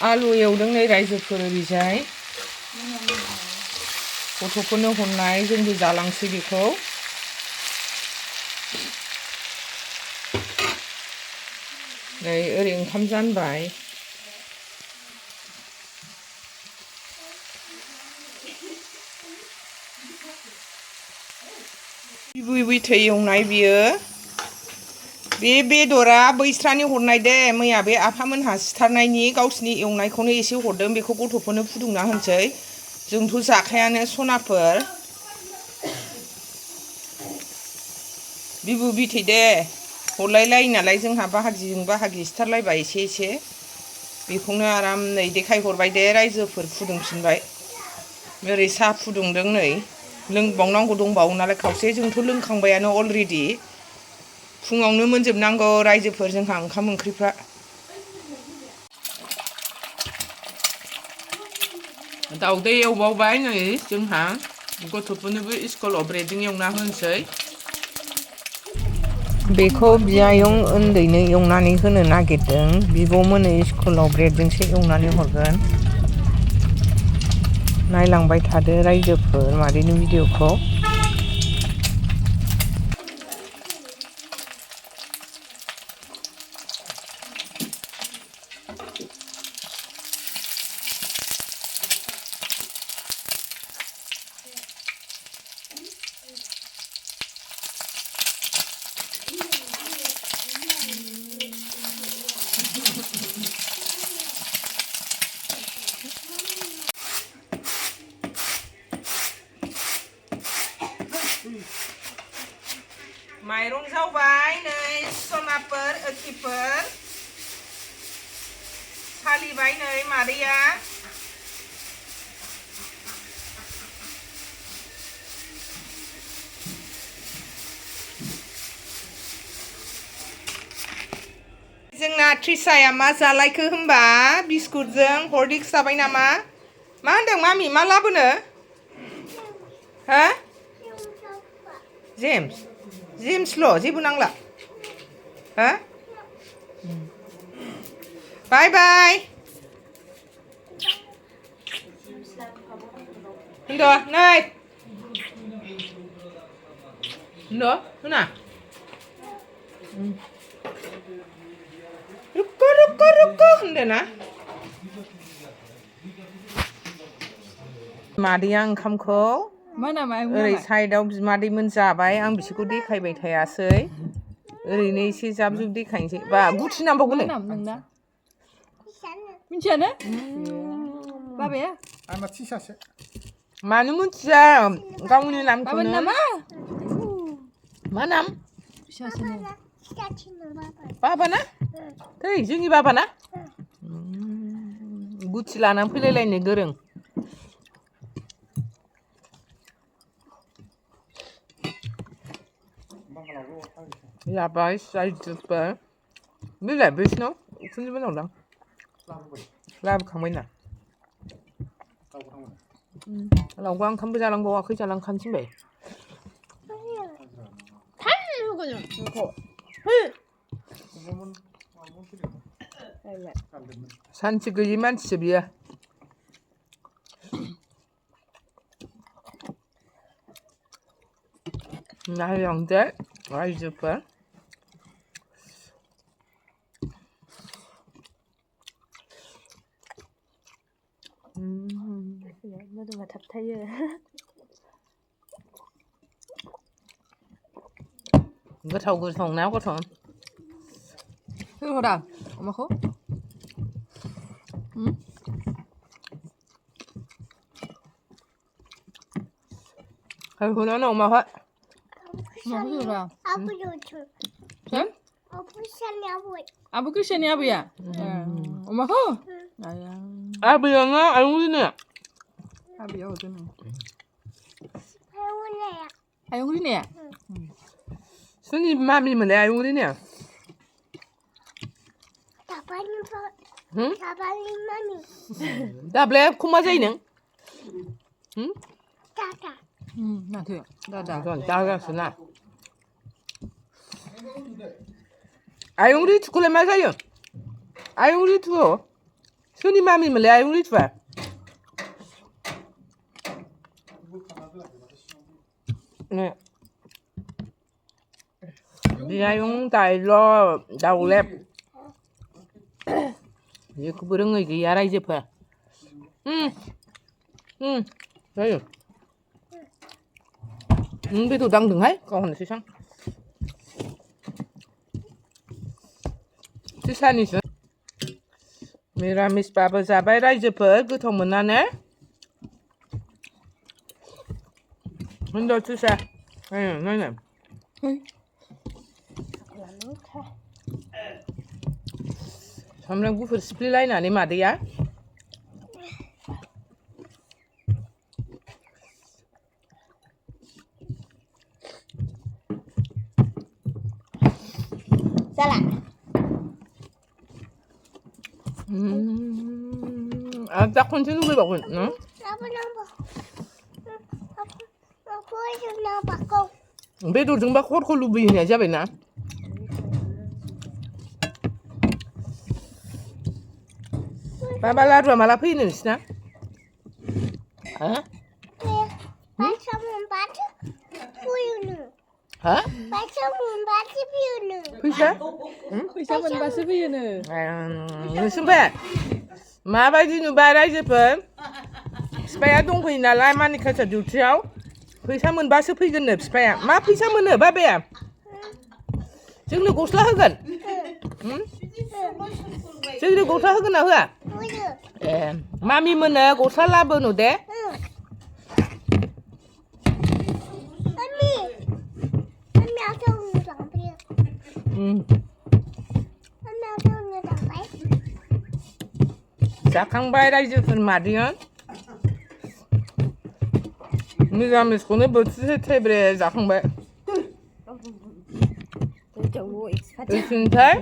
आलु एवदों नै रायजोफोर ओरैजाय गथ'फोरनो हरनाय जोंबो जालांसै बेखौ नै ओरै ओंखाम जानबाय बिबु बिथै एवनाय बियो बे बेदरा बैस्रानि हरनाय दे मैया बे आफामोनहा सिथारनायनि गावसिनि एवनायखौनो एसे हरदों बेखौ गथ'फोरनो फुदुंना होनोसै जोंथ' जाखायानो सनाफोर बिबु बिथै दे हरलायलायो नालाय जोंहा बाहागिजों बाहागि सिथारलायबाय एसे बेखौनो आराम नै देखायहरबाय दे रायजोफोर फुदुंफिनबाय ओरै साहा फुदुंदों नै लोंबावनांगौ दंबावो नालाय खावसे जोंथ' लोंखांबायानो अलरेडि फुङावनो मोनजोबनांगौ रायजोफोर जोंहा ओंखाम ओंख्रिफ्रा दाउदै एवबावबाय नै जोंहा गथ'फोरनोबो स्कुलाव ब्रेडजों एवना होनोसै बेखौ बियायं उन्दैनो एवनानै होनो नागिरदों बिब'मोननो स्कुलाव ब्रेडजोंसो एवनानै हरगोन नायलांबाय थादो रायजोफोर मादैनि भिडिअखौ माइरं जावबाय नै sonapwr ओखिफोर सालिबाय नै मादैया जोंना ट्रिसाया मा जालायखो होमबा बिस्कुटजों हरलिक्स जाबाय नामा मा होनदों मामि मा लाबोनो हो जेम्सल' जेबो नांला हो बाय बाय होनद' नै होनद' होना रुक्क' होनदो ना मादैया ओंखामखौ ओरै साइडआव बिमादैमोन जाबाय आं बिसोरखौ देखायबाय थायासै ओरैनो एसे जाब जुब देखायनोसै बा गुथि नांबावगोन मिथियानो बाबाया मानो मिथिया गावनि नामखौनो मा नाम बाबाना थै जोंनि बाबाना गुथि लानानै फैलायलायनो गोरों जाबाय रायजोफोर बेलाय बैसिनाव उखुन्दै मोनावदां लाबोखांबायना लावगा ओंखामबो जालांबावाखै जालांखानोसै सान्थि गैयि मानसिसो बियो नायलांदो रायजोफोर मोदोमा थाबथायो गोथाव ना गथ' होहरा अमाखौ होहरा अमाखौ आबो कृष्णनि आबैया अमाखौ आबैयानो आयंलिनो आबैया हरदों आयंलिनाया सोरनि मामिमोनलाय आयंलिनाया दाब्लाया खमा जायो नों माथो दादासो ना आयं रिथुखौलाय मा जायो आयं रिथु 손이 맘이 몰래 우리 좋아. 네. Biayong tayo daw lep. Ye ko burung ngi ya rai je pa. Đấy. Biết tôi đang đừng hết, còn là sang. Sisani sih. Miramis papa jaobai rai je pa goथाव मोननानै. Untuk susah. Ayo, nanya. Sampram guफुर सिफ्लेलायनानै madaiya. Salah. Ada kunci nu berapa? Aku sudah pakai. Bedurjों बा खरखौ लुबैनाया जाबायना बाबा लारुआ माला फैयो नोंसिना हा Baca membaca puyunu. हा Baca membaca puyunu. फैसा फैसा मोनबासो फैयोनो नोंसिनिफ्राय माबायदि नुबाय रायजोफोर बिफाया दंफैयो नालाय मानिकासा डिउटियाव फैसा मोनबासो फैगोननो बिफाया मा फैसा मोनो बाबाया जोंनो गस्ला होगोन जोंनो गस्ला होगोन ना होआ ए मामि मोनो गस्ला लाबोनो दे Mami ada undang dia. Mami ada undang baik. जाखांबाय रायजोफोर मादैया निरामिसखौनो बोथिसे थेब्रे जाखांबाय जौआव एक्सपार्ट ओइथिंजाय